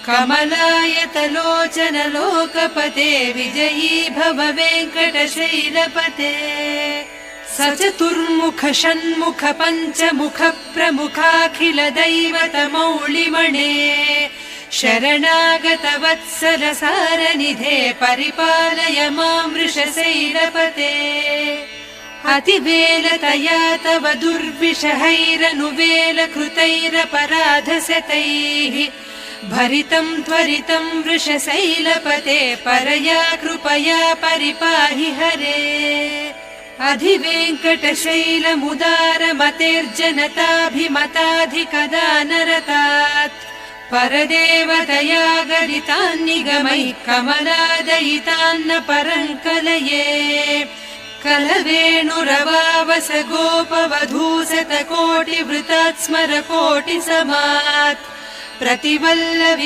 कमलायतलोचन लोकपते विजयी भव वेङ्कटशैलपते सचतुर्मुख षण्मुख पञ्चमुख प्रमुखाखिल दैवतमौलिमणे शरणागत वत्सल सारनिधे परिपालय मां वृषशैलपते अतिवेलतया तव दुर्विषहैरनुवेल कृतैरपराधशतैः भरितं त्वरितं वृषशैलपते परया कृपया परिपाहि हरे अधिवेङ्कटशैलमुदारमतेर्जनताभिमताधिकदानरतात् परदेवतया गरितान्निगमैः कमलादयितान्न परङ्कलये कलवेणुरवावस गोपवधूसतकोटिवृतात् स्मर कोटिसमात् प्रतिवल्लभि